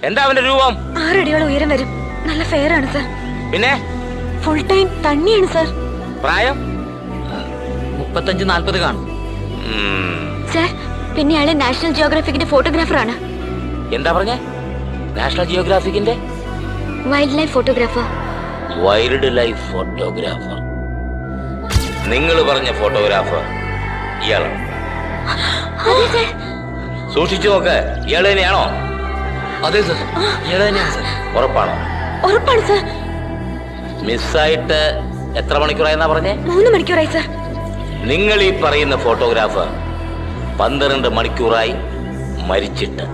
എന്താ അവന്റെ രൂപം? 6 അടിയോളം ഉയരം വരും. നല്ല ഫെയർ ആണ് സർ. പിന്നെ ഫുൾ ടൈം തണ്ണിയാണ് സർ. പ്രായം 35-40 കാണും സർ. പിന്നെ അയാള് നാഷണൽ ജിയോഗ്രാഫിക്കിന്റെ ഫോട്ടോഗ്രാഫർ ആണ്. എന്താ പറഞ്ഞേ? നാഷണൽ ജിയോഗ്രാഫിക്കിന്റെ wildlife photographer. Wildlife photographer. നിങ്ങൾ പറഞ്ഞ ഫോട്ടോഗ്രാഫർ ഇയാളാണ്. അതെ സർ. സൂക്ഷിച്ചു നോക്ക്, ഇയാൾ തന്നെയാണോ? അതെ സർ, ഇയാൾ തന്നെയാണ് സർ. ഉറപ്പാണോ? ഉറപ്പാണ് സർ. മിസ്സായിട്ട് എത്ര മണിക്കൂറായെന്നാ പറഞ്ഞേ? 3 മണിക്കൂറായി സർ. നിങ്ങൾ ഈ പറയുന്ന ഫോട്ടോഗ്രാഫർ 12 മണിക്കൂറായി മരിച്ചിട്ട്.